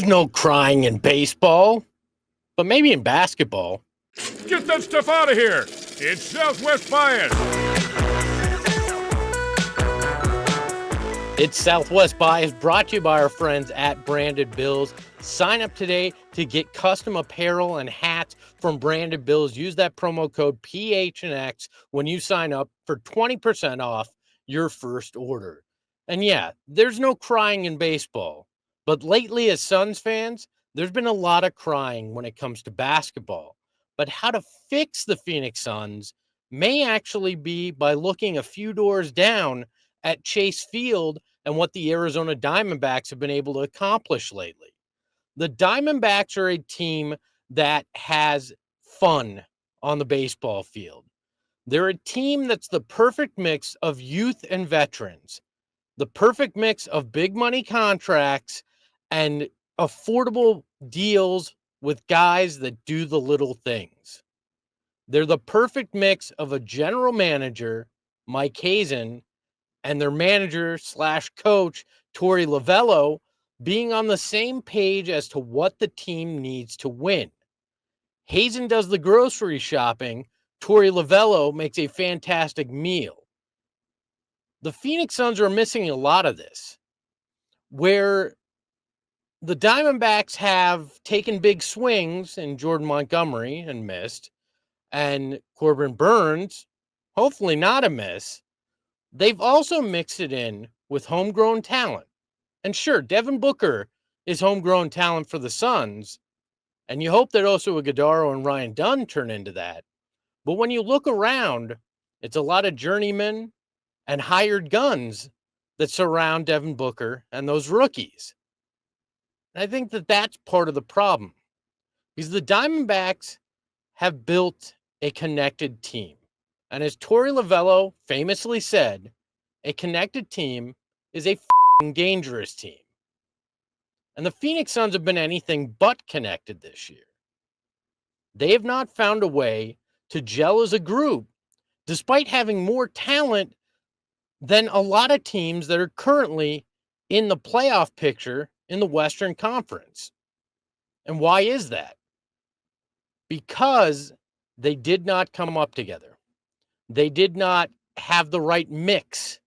There's no crying in baseball, but maybe in basketball. Get that stuff out of here. It's Southwest Bias. It's Southwest Bias, brought to you by our friends at Branded Bills. Sign up today to get custom apparel and hats from Branded Bills. Use that promo code PHNX when you sign up for 20% off your first order. And yeah, there's no crying in baseball. But lately, as Suns fans, there's been a lot of crying when it comes to basketball. But how to fix the Phoenix Suns may actually be by looking a few doors down at Chase Field and what the Arizona Diamondbacks have been able to accomplish lately. The Diamondbacks are a team that has fun on the baseball field. They're a team that's the perfect mix of youth and veterans, the perfect mix of big money contracts and affordable deals with guys that do the little things. They're the perfect mix of a general manager, Mike Hazen, and their manager / coach, Torey Lovullo, being on the same page as to what the team needs to win. Hazen does the grocery shopping. Torey Lovullo makes a fantastic meal. The Phoenix Suns are missing a lot of this, where the Diamondbacks have taken big swings in Jordan Montgomery and missed, and Corbin Burns, hopefully not a miss. They've also mixed it in with homegrown talent. And sure, Devin Booker is homegrown talent for the Suns, and you hope that Oso Ighodaro and Ryan Dunn turn into that. But when you look around, it's a lot of journeymen and hired guns that surround Devin Booker and those rookies. And I think that that's part of the problem, because the Diamondbacks have built a connected team. And as Torey Lovullo famously said, a connected team is a dangerous team. And the Phoenix Suns have been anything but connected this year. They have not found a way to gel as a group, despite having more talent than a lot of teams that are currently in the playoff picture in the Western Conference. And why is that? Because they did not come up together. They did not have the right mix.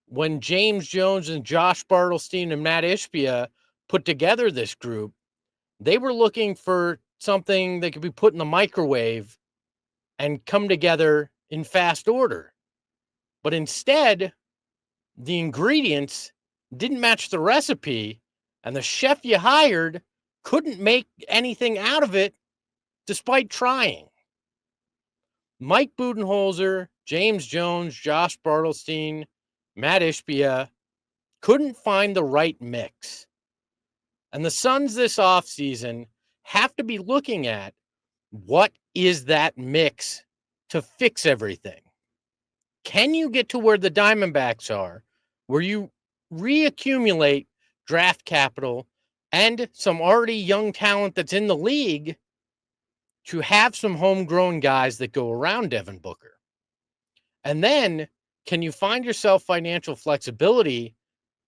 When James Jones and Josh Bartelstein and Matt Ishbia put together this group, they were looking for something that could be put in the microwave and come together in fast order. But instead, the ingredients didn't match the recipe, and the chef you hired couldn't make anything out of it despite trying. Mike Budenholzer, James Jones, Josh Bartelstein, Matt Ishbia couldn't find the right mix. And the Suns this offseason have to be looking at what is that mix to fix everything. Can you get to where the Diamondbacks are, where you reaccumulate draft capital and some already young talent that's in the league to have some homegrown guys that go around Devin Booker? And then can you find yourself financial flexibility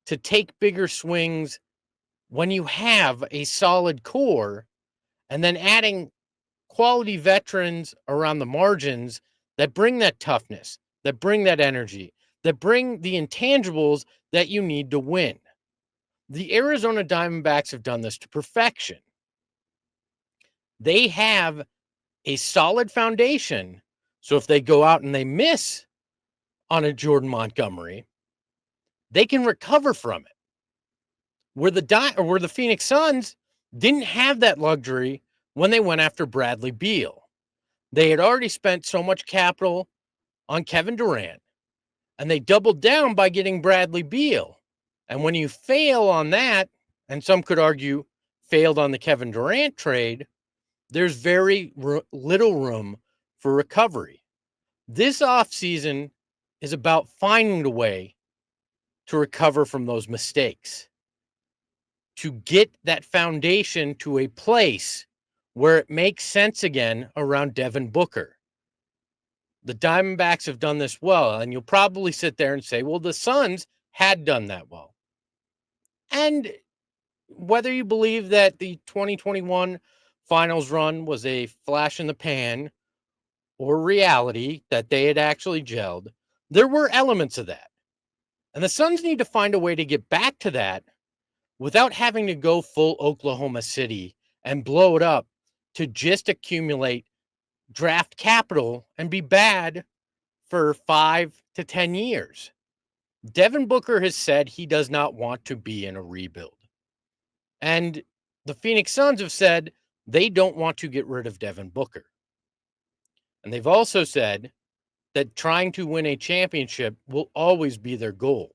to take bigger swings when you have a solid core, and then adding quality veterans around the margins that bring that toughness, that bring that energy, that bring the intangibles that you need to win? The Arizona Diamondbacks have done this to perfection. They have a solid foundation, so if they go out and they miss on a Jordan Montgomery, they can recover from it. Where the Phoenix Suns didn't have that luxury when they went after Bradley Beal. They had already spent so much capital on Kevin Durant, and they doubled down by getting Bradley Beal. And when you fail on that, and some could argue failed on the Kevin Durant trade, there's very little room for recovery. This offseason is about finding a way to recover from those mistakes, to get that foundation to a place where it makes sense again around Devin Booker. The Diamondbacks have done this well, and you'll probably sit there and say, well, the Suns had done that well. And whether you believe that the 2021 finals run was a flash in the pan or reality that they had actually gelled, there were elements of that. And the Suns need to find a way to get back to that without having to go full Oklahoma City and blow it up to just accumulate draft capital and be bad for 5 to 10 years. Devin Booker has said he does not want to be in a rebuild. And the Phoenix Suns have said they don't want to get rid of Devin Booker. And they've also said that trying to win a championship will always be their goal.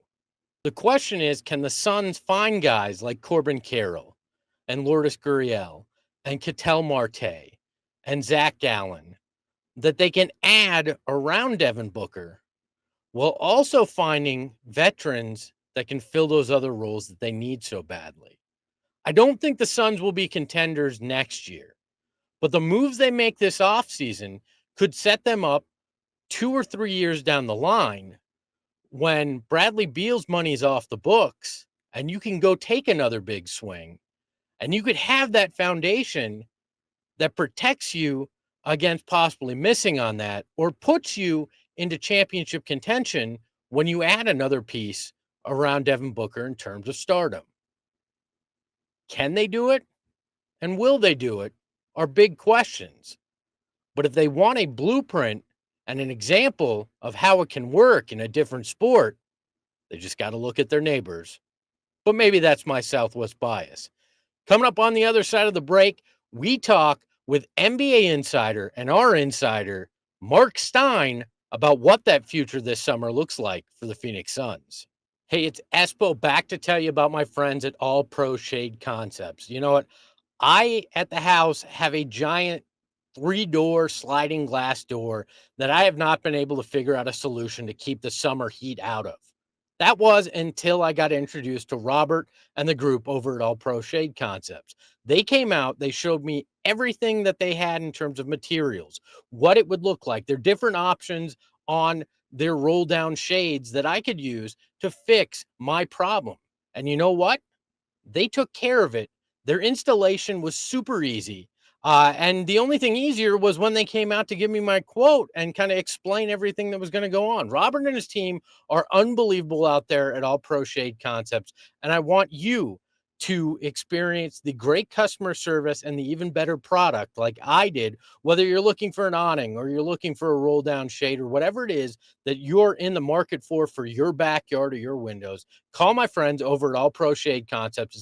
The question is, can the Suns find guys like Corbin Carroll and Lourdes Gurriel and Ketel Marte and Zach Gallen that they can add around Devin Booker while also finding veterans that can fill those other roles that they need so badly? I don't think the Suns will be contenders next year, but the moves they make this offseason could set them up 2 or 3 years down the line when Bradley Beal's money is off the books and you can go take another big swing, and you could have that foundation that protects you against possibly missing on that or puts you into championship contention when you add another piece around Devin Booker in terms of stardom. Can they do it? And will they do it? Are big questions. But if they want a blueprint and an example of how it can work in a different sport, they just got to look at their neighbors. But maybe that's my Southwest bias. Coming up on the other side of the break, we talk with NBA insider and our insider, Mark Stein, about what that future this summer looks like for the Phoenix Suns. Hey, it's Espo back to tell you about my friends at All Pro Shade Concepts. You know what? I, at the house, have a giant 3-door sliding glass door that I have not been able to figure out a solution to keep the summer heat out of. That was until I got introduced to Robert and the group over at All Pro Shade Concepts. They came out, they showed me everything that they had in terms of materials, what it would look like, their different options on their roll down shades that I could use to fix my problem. And you know what? They took care of it. Their installation was super easy. And the only thing easier was when they came out to give me my quote and kind of explain everything that was going to go on. Robert and his team are unbelievable out there at All Pro Shade Concepts. And I want you to experience the great customer service and the even better product like I did, whether you're looking for an awning or you're looking for a roll down shade or whatever it is that you're in the market for your backyard or your windows. Call my friends over at All Pro Shade Concepts at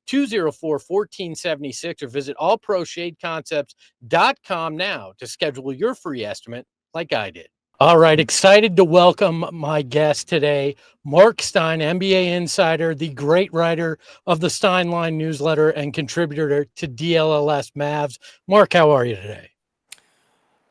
623-204-1476 or visit allproshadeconcepts.com now to schedule your free estimate like I did. All right, excited to welcome my guest today, Mark Stein, NBA insider, the great writer of the Stein Line newsletter and contributor to DLLS Mavs. Mark, how are you today?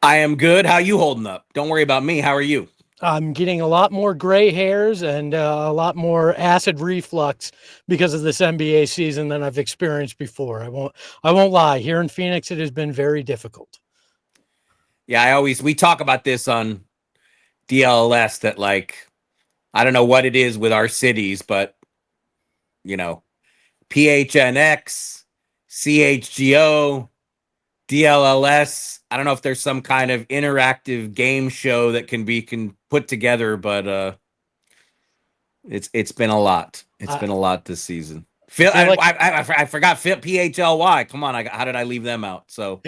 I am good. How you holding up? Don't worry about me. How are you? I'm getting a lot more gray hairs and a lot more acid reflux because of this NBA season than I've experienced before. I won't lie. Here in Phoenix, it has been very difficult. Yeah, we talk about this on DLLS that, like, I don't know what it is with our cities, but PHNX, CHGO, DLLS. I don't know if there's some kind of interactive game show that can put together, but it's been a lot. It's been a lot this season. I forgot PHLY. Come on, how did I leave them out? So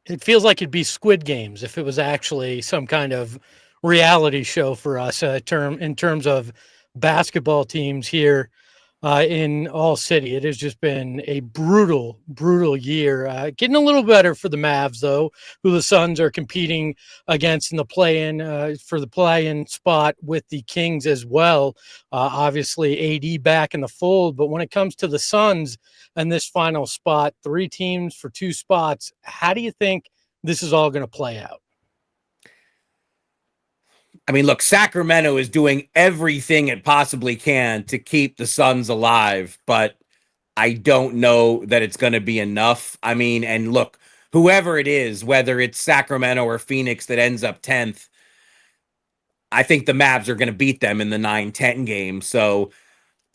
it feels like it'd be Squid Games if it was actually some kind of reality show for us in terms of basketball teams here in All City. It has just been a brutal, brutal year. Getting a little better for the Mavs, though, who the Suns are competing against in the play-in for the play-in spot with the Kings as well. Obviously, AD back in the fold. But when it comes to the Suns and this final spot, 3 teams for 2 spots, how do you think this is all going to play out? I mean, look, Sacramento is doing everything it possibly can to keep the Suns alive, but I don't know that it's going to be enough. I mean, and look, whoever it is, whether it's Sacramento or Phoenix that ends up 10th, I think the Mavs are going to beat them in the 9-10 game. So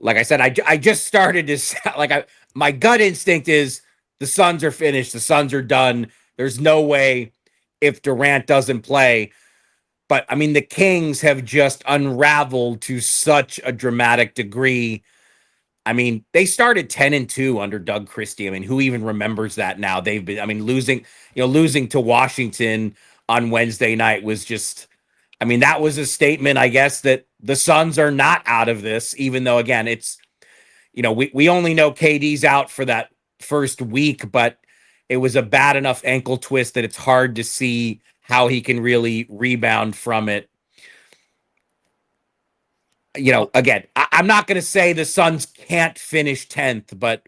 like I said, I just started to my gut instinct is the Suns are finished. The Suns are done. There's no way if Durant doesn't play. But I mean, the Kings have just unraveled to such a dramatic degree. I mean, they started 10-2 under Doug Christie. I mean, who even remembers that now? They've been, I mean, losing to Washington on Wednesday night was just, I mean, that was a statement, I guess, that the Suns are not out of this, even though, again, it's, we only know KD's out for that first week, but it was a bad enough ankle twist that it's hard to see how he can really rebound from it. Again, I'm not going to say the Suns can't finish 10th, but,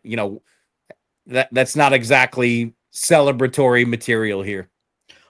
that's not exactly celebratory material here.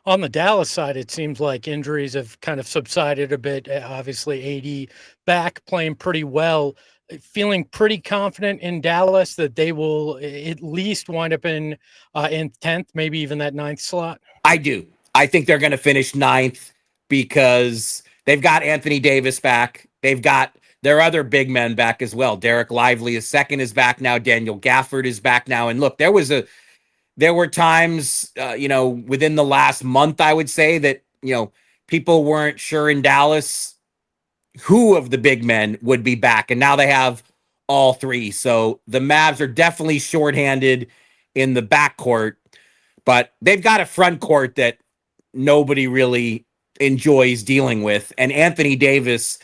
On the Dallas side, it seems like injuries have kind of subsided a bit. Obviously, AD back playing pretty well. Feeling pretty confident in Dallas that they will at least wind up in 10th, maybe even that 9th slot. I do. I think they're going to finish 9th because they've got Anthony Davis back. They've got their other big men back as well. Derek Lively is second, is back now. Daniel Gafford is back now. And look, there were times, within the last month, I would say that, people weren't sure in Dallas who of the big men would be back. And now they have all three. So the Mavs are definitely shorthanded in the backcourt, but they've got a front court that nobody really enjoys dealing with. And Anthony Davis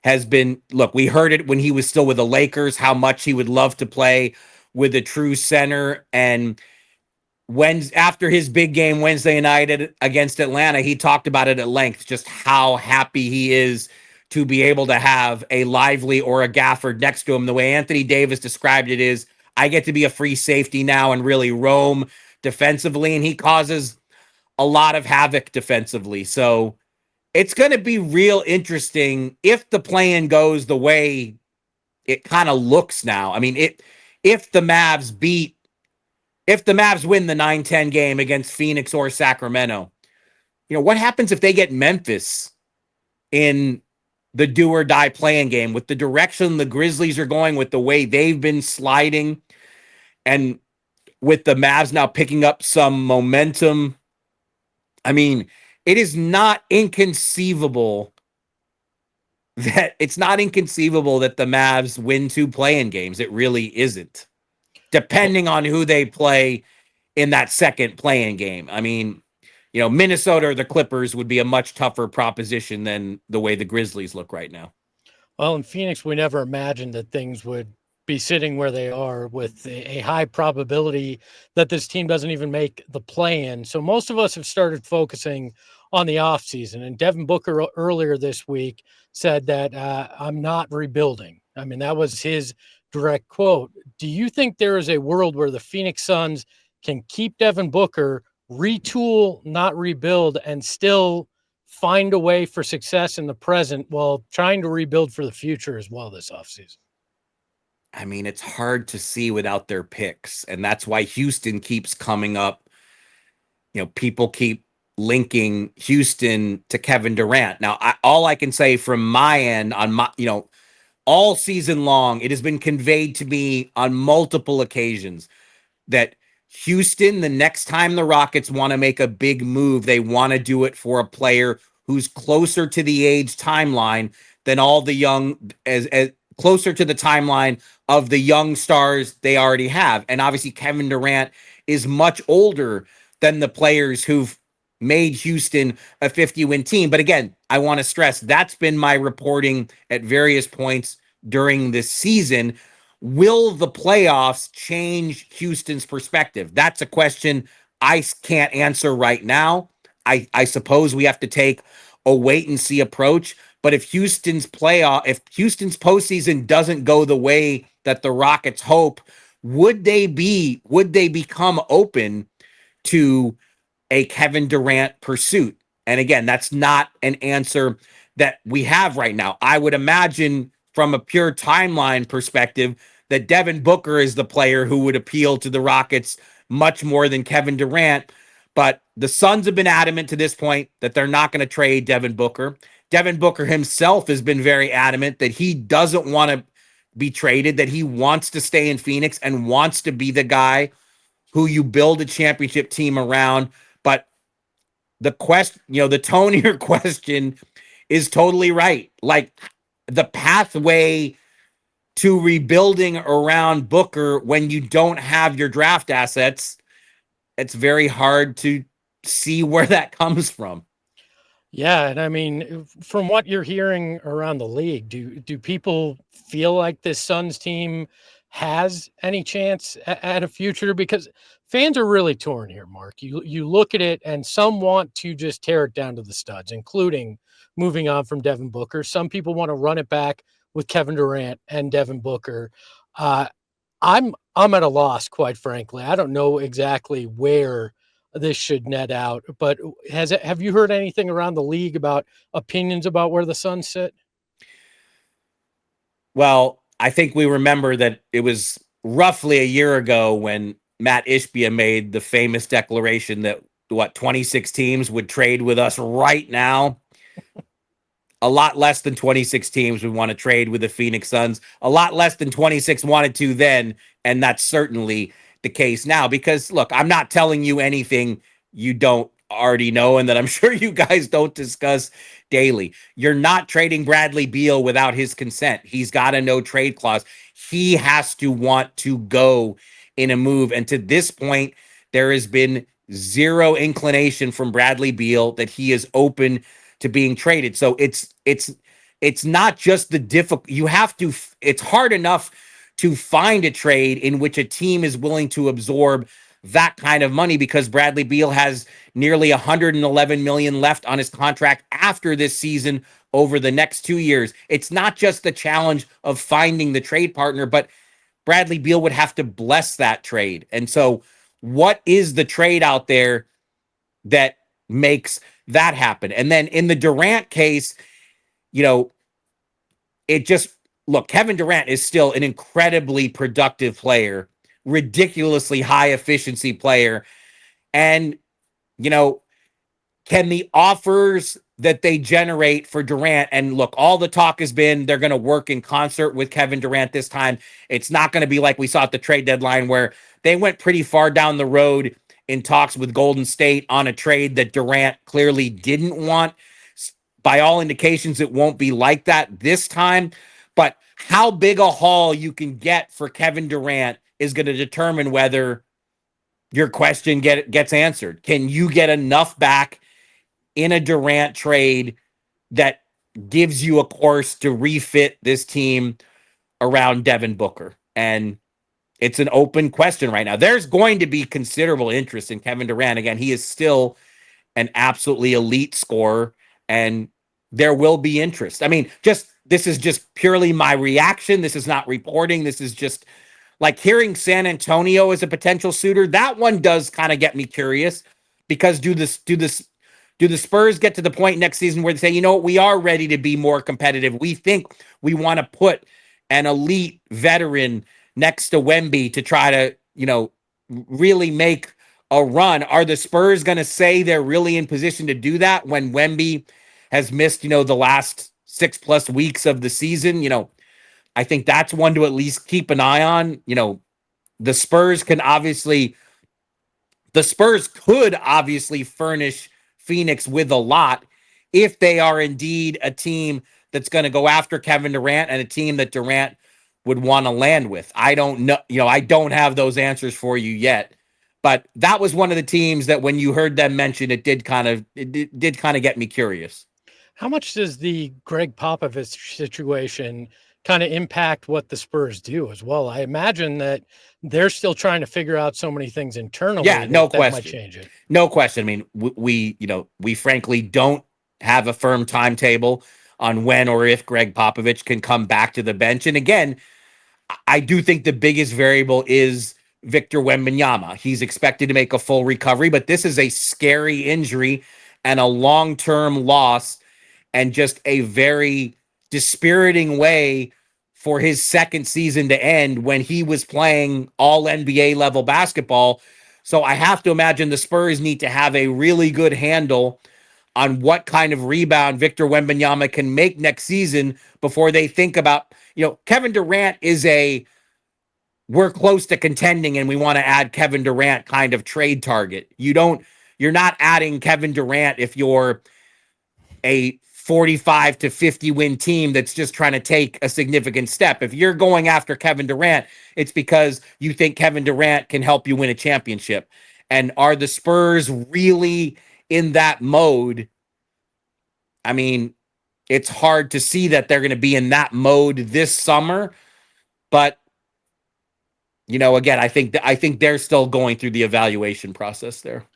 has been, look, we heard it when he was still with the Lakers, how much he would love to play with a true center. And after his big game Wednesday night against Atlanta, he talked about it at length, just how happy he is to be able to have a Lively or a Gafford next to him. The way Anthony Davis described it is, I get to be a free safety now and really roam defensively, and he causes a lot of havoc defensively. So it's going to be real interesting if the play-in goes the way it kind of looks now. I mean, if the Mavs win the 9-10 game against Phoenix or Sacramento, what happens if they get Memphis in the do or die play-in game with the direction the Grizzlies are going, with the way they've been sliding, and with the Mavs now picking up some momentum? I mean, it is not inconceivable that the Mavs win 2 play-in games. It really isn't, depending on who they play in that second play-in game. I mean, Minnesota or the Clippers would be a much tougher proposition than the way the Grizzlies look right now. Well, in Phoenix, we never imagined that things would be sitting where they are, with a high probability that this team doesn't even make the play-in. So most of us have started focusing on the offseason. And Devin Booker earlier this week said that I'm not rebuilding. I mean, that was his direct quote. Do you think there is a world where the Phoenix Suns can keep Devin Booker, retool, not rebuild, and still find a way for success in the present while trying to rebuild for the future as well this offseason? I mean, it's hard to see without their picks, and that's why Houston keeps coming up. People keep linking Houston to Kevin Durant. Now, all I can say from my end on my, all season long, it has been conveyed to me on multiple occasions that Houston, the next time the Rockets want to make a big move, they want to do it for a player who's closer to the age timeline than all the young, as closer to the timeline of the young stars they already have. And obviously Kevin Durant is much older than the players who've made Houston a 50-win team. But again, I want to stress that's been my reporting at various points during this season. Will the playoffs change Houston's perspective? That's a question I can't answer right now. I suppose we have to take a wait and see approach. But if Houston's postseason doesn't go the way that the Rockets hope, would they become open to a Kevin Durant pursuit? And again, that's not an answer that we have right now. I would imagine from a pure timeline perspective that Devin Booker is the player who would appeal to the Rockets much more than Kevin Durant. But the Suns have been adamant to this point that they're not going to trade Devin Booker. Devin Booker himself has been very adamant that he doesn't want to be traded, that he wants to stay in Phoenix and wants to be the guy who you build a championship team around. But the question, the tone of your question is totally right. Like, the pathway to rebuilding around Booker when you don't have your draft assets, it's very hard to see where that comes from. Yeah, and I mean, from what you're hearing around the league, do people feel like this Suns team has any chance at a future? Because fans are really torn here, Mark. You look at it, and some want to just tear it down to the studs, including moving on from Devin Booker. Some people want to run it back with Kevin Durant and Devin Booker. Uh, I'm at a loss, quite frankly. I don't know exactly where this should net out, but have you heard anything around the league about opinions about where the Suns sit? Well, I think we remember that it was roughly a year ago when Matt Ishbia made the famous declaration that 26 teams would trade with us right now. A lot less than 26 teams would want to trade with the Phoenix Suns. A lot less than 26 wanted to then, and that's certainly the case now. Because, look, I'm not telling you anything you don't already know and that I'm sure you guys don't discuss daily. You're not trading Bradley Beal without his consent. He's got a no-trade clause. He has to want to go in a move. And to this point, there has been zero inclination from Bradley Beal that he is open to being traded. So it's not just the difficult. You have to. It's hard enough to find a trade in which a team is willing to absorb that kind of money, because Bradley Beal has nearly 111 million left on his contract after this season over the next 2 years. It's not just the challenge of finding the trade partner, but Bradley Beal would have to bless that trade. And so, what is the trade out there that makes that happen? And then in the Durant case, it just, look, Kevin Durant is still an incredibly productive player, ridiculously high efficiency player. And, can the offers that they generate for Durant, and look, all the talk has been they're going to work in concert with Kevin Durant this time. It's not going to be like we saw at the trade deadline where they went pretty far down the road in talks with Golden State on a trade that Durant clearly didn't want. By all indications, it won't be like that this time. But how big a haul you can get for Kevin Durant is going to determine whether your question gets answered. Can you get enough back in a Durant trade that gives you a course to refit this team around Devin Booker? And it's an open question right now. There's going to be considerable interest in Kevin Durant. Again, he is still an absolutely elite scorer, and there will be interest. I mean, this is just purely my reaction. This is not reporting. This is just like hearing San Antonio as a potential suitor. That one does kind of get me curious, because do the Spurs get to the point next season where they say, we are ready to be more competitive. We think we want to put an elite veteran next to Wemby to try to, really make a run. Are the Spurs going to say they're really in position to do that when Wemby has missed, the last 6+ weeks of the season? I think that's one to at least keep an eye on. The Spurs could obviously furnish Phoenix with a lot if they are indeed a team that's going to go after Kevin Durant and a team that Durant would want to land with. I don't know. I don't have those answers for you yet, but that was one of the teams that when you heard them mentioned, it did kind of get me curious. How much does the Greg Popovich situation kind of impact what the Spurs do as well? I imagine that they're still trying to figure out so many things internally. Yeah, no that question. Might change it. No question. I mean, we frankly don't have a firm timetable on when or if Greg Popovich can come back to the bench. And again, I do think the biggest variable is Victor Wembanyama. He's expected to make a full recovery, but this is a scary injury and a long-term loss, and just a very dispiriting way for his second season to end when he was playing all NBA level basketball. So I have to imagine the Spurs need to have a really good handle on what kind of rebound Victor Wembanyama can make next season before they think about, Kevin Durant is we're close to contending and we want to add Kevin Durant kind of trade target. You're not adding Kevin Durant if you're a 45 to 50 win team that's just trying to take a significant step. If you're going after Kevin Durant, it's because you think Kevin Durant can help you win a championship. And are the Spurs really in that mode? I mean, it's hard to see that they're going to be in that mode this summer, but again, I think they're still going through the evaluation process there.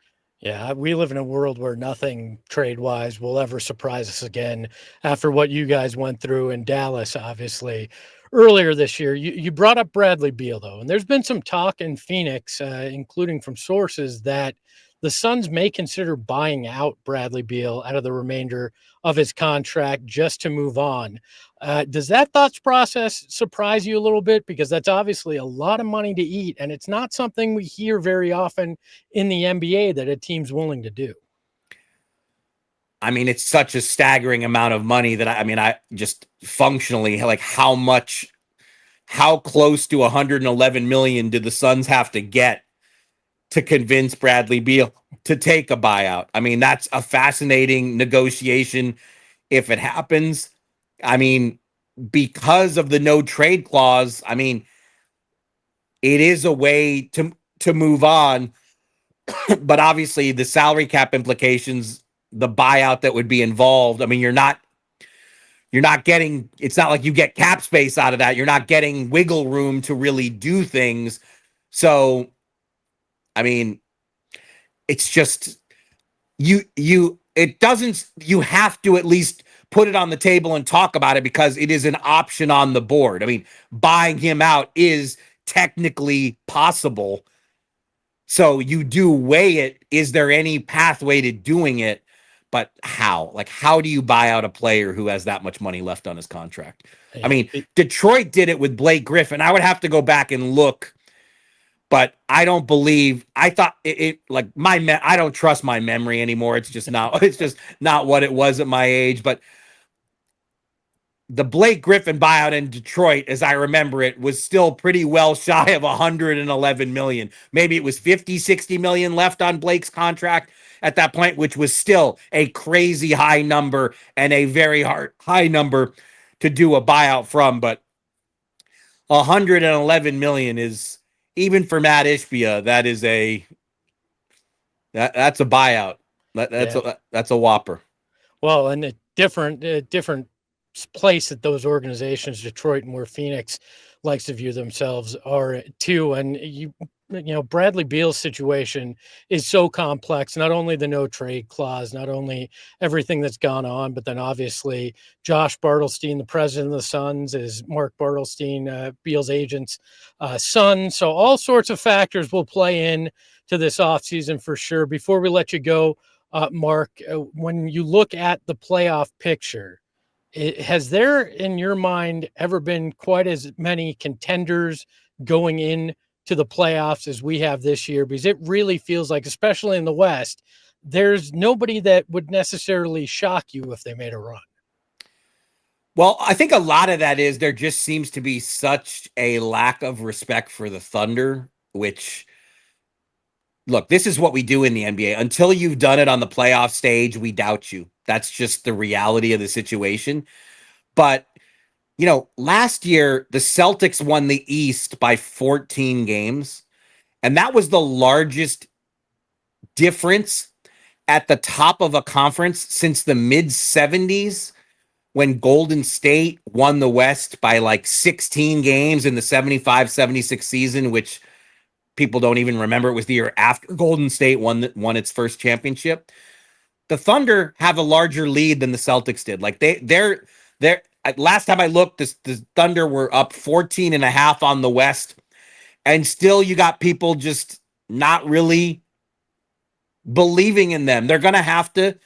Yeah, we live in a world where nothing trade-wise will ever surprise us again after what you guys went through in Dallas, obviously, earlier this year. You brought up Bradley Beal, though, and there's been some talk in Phoenix, including from sources, that the Suns may consider buying out Bradley Beal out of the remainder of his contract just to move on. Does that thoughts process surprise you a little bit? Because that's obviously a lot of money to eat, and it's not something we hear very often in the NBA that a team's willing to do. I mean, it's such a staggering amount of money that I just functionally, like, how close to 111 million did the Suns have to get to convince Bradley Beal to take a buyout? I mean, that's a fascinating negotiation if it happens. I mean, because of the no trade clause, I mean, it is a way to move on, but obviously the salary cap implications, the buyout that would be involved. I mean, you're not getting, it's not like you get cap space out of that. You're not getting wiggle room to really do things. So, I mean, it's just, you have to at least put it on the table and talk about it because it is an option on the board. I mean, buying him out is technically possible. So you do weigh it. Is there any pathway to doing it? But how? Like, how do you buy out a player who has that much money left on his contract? I mean, Detroit did it with Blake Griffin. I would have to go back and look, but I don't believe, I thought it like I don't trust my memory anymore. It's just not what it was at my age. But the Blake Griffin buyout in Detroit, as I remember it, was still pretty well shy of 111 million. Maybe it was 50, 60 million left on Blake's contract at that point, which was still a crazy high number and a very high number to do a buyout from. But 111 million is, even for Matt Ishbia, that's a buyout. That's a whopper. Well, and a different place that those organizations, Detroit and where Phoenix likes to view themselves, are too. And Bradley Beal's situation is so complex, not only the no trade clause, not only everything that's gone on, but then obviously Josh Bartelstein, the president of the Suns, is Mark Bartelstein, Beal's agent's son. So all sorts of factors will play in to this offseason for sure. Before we let you go, Mark, when you look at the playoff picture, has there, in your mind, ever been quite as many contenders going in to the playoffs as we have this year? Because it really feels like, especially in the West, there's nobody that would necessarily shock you if they made a run. Well, I think a lot of that is there just seems to be such a lack of respect for the Thunder, which, look, this is what we do in the NBA. Until you've done it on the playoff stage, we doubt you. That's just the reality of the situation. But, last year, the Celtics won the East by 14 games. And that was the largest difference at the top of a conference since the mid-70s, when Golden State won the West by like 16 games in the 75-76 season, which people don't even remember. It was the year after Golden State won its first championship. The Thunder have a larger lead than the Celtics did. Like they're last time I looked, the Thunder were up 14.5 on the West, and still you got people just not really believing in them. They're gonna have to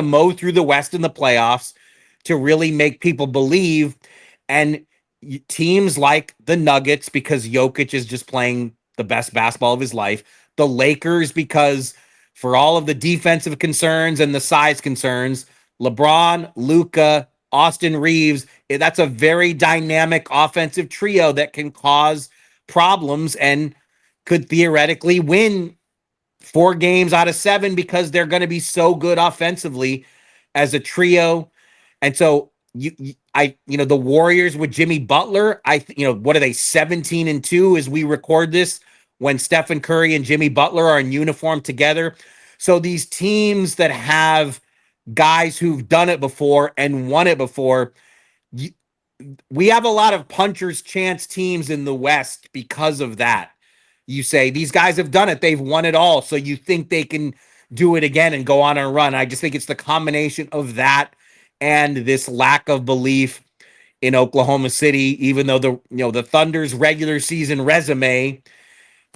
mow through the West in the playoffs to really make people believe. And teams like the Nuggets, because Jokic is just playing the best basketball of his life, the Lakers, because for all of the defensive concerns and the size concerns, LeBron, Luka, Austin Reeves, that's a very dynamic offensive trio that can cause problems and could theoretically win 4 games out of 7 because they're going to be so good offensively as a trio. And so the Warriors with Jimmy Butler, what are they, 17-2 as we record this, when Stephen Curry and Jimmy Butler are in uniform together. So these teams that have guys who've done it before and won it before, we have a lot of puncher's chance teams in the West because of that. You say these guys have done it, they've won it all, so you think they can do it again and go on a run. I just think it's the combination of that and this lack of belief in Oklahoma City, even though the Thunder's regular season resume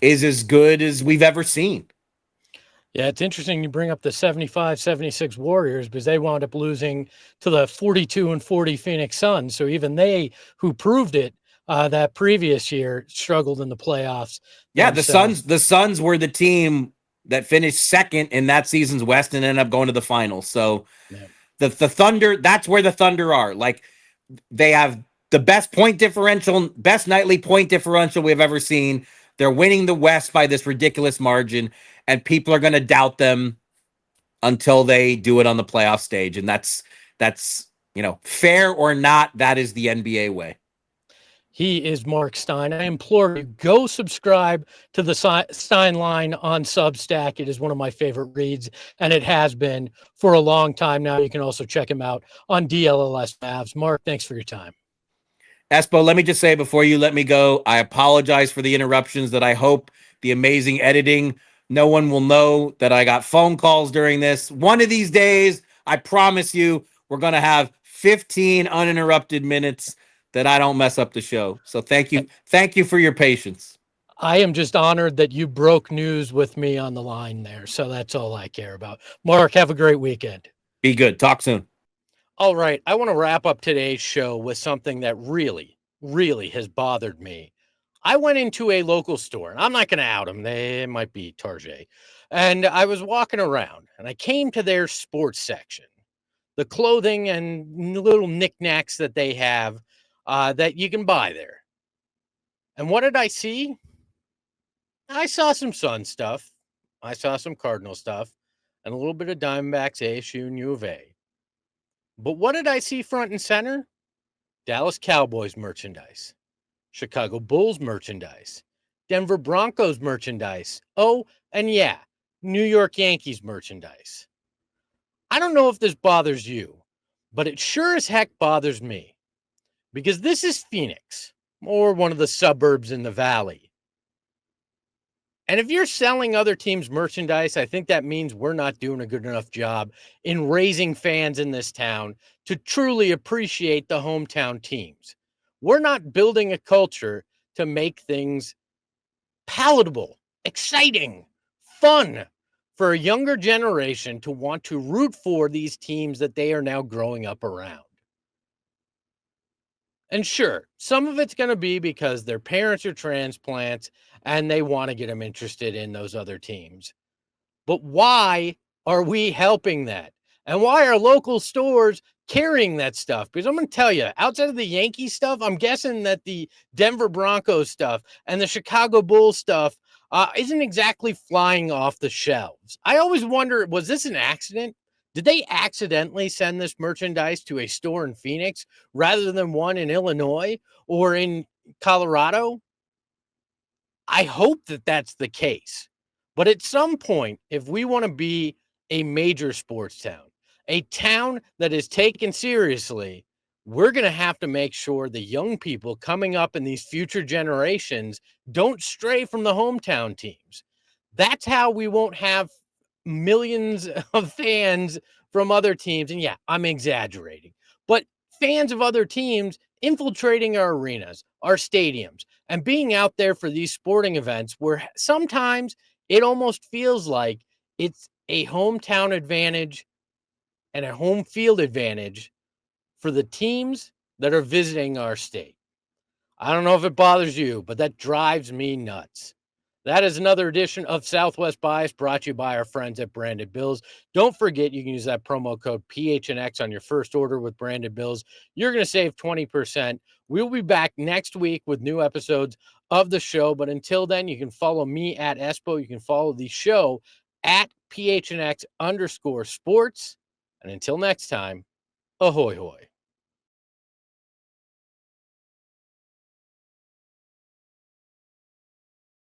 is as good as we've ever seen. Yeah, it's interesting you bring up the 75-76 Warriors, because they wound up losing to the 42-40 Phoenix Suns. So even they, who proved it that previous year, struggled in the playoffs. Yeah, the Suns were the team that finished second in that season's West and ended up going to the finals. So yeah. The Thunder, that's where the Thunder are. Like, they have the best point differential, best nightly point differential we've ever seen. They're winning the West by this ridiculous margin, and people are going to doubt them until they do it on the playoff stage. And that's fair or not, that is the NBA way. He is Mark Stein. I implore you, go subscribe to the Stein Line on Substack. It is one of my favorite reads, and it has been for a long time now. You can also check him out on DLLS Mavs. Mark, thanks for your time. Espo, let me just say before you let me go, I apologize for the interruptions, that I hope the amazing editing, no one will know that I got phone calls during this. One of these days, I promise you, we're going to have 15 uninterrupted minutes that I don't mess up the show. So thank you. Thank you for your patience. I am just honored that you broke news with me on the line there. So that's all I care about. Mark, have a great weekend. Be good. Talk soon. All right. I want to wrap up today's show with something that really, really has bothered me. I went into a local store, and I'm not going to out them. They might be Target. And I was walking around, and I came to their sports section, the clothing and little knickknacks that they have that you can buy there. And what did I see? I saw some Sun stuff. I saw some Cardinal stuff and a little bit of Diamondbacks, ASU, and U of A. But what did I see front and center? Dallas Cowboys merchandise, Chicago Bulls merchandise, Denver Broncos merchandise. Oh, and yeah, New York Yankees merchandise. I don't know if this bothers you, but it sure as heck bothers me, because this is Phoenix, or one of the suburbs in the valley. And if you're selling other teams' merchandise, I think that means we're not doing a good enough job in raising fans in this town to truly appreciate the hometown teams. We're not building a culture to make things palatable, exciting, fun for a younger generation to want to root for these teams that they are now growing up around. And sure, some of it's going to be because their parents are transplants and they want to get them interested in those other teams. But why are we helping that? And why are local stores carrying that stuff? Because I'm going to tell you, outside of the Yankee stuff, I'm guessing that the Denver Broncos stuff and the Chicago Bulls stuff isn't exactly flying off the shelves. I always wonder, was this an accident? Did they accidentally send this merchandise to a store in Phoenix rather than one in Illinois or in Colorado? I hope that that's the case. But at some point, if we want to be a major sports town, a town that is taken seriously, we're going to have to make sure the young people coming up in these future generations don't stray from the hometown teams. That's how we won't have millions of fans from other teams. And yeah, I'm exaggerating, but fans of other teams infiltrating our arenas, our stadiums, and being out there for these sporting events where sometimes it almost feels like it's a hometown advantage and a home field advantage for the teams that are visiting our state. I don't know if it bothers you, but that drives me nuts. That is another edition of Southwest Bias brought to you by our friends at Branded Bills. Don't forget, you can use that promo code PHNX on your first order with Branded Bills. You're going to save 20%. We'll be back next week with new episodes of the show. But until then, you can follow me at Espo. You can follow the show at PHNX_sports. And until next time, ahoy hoy.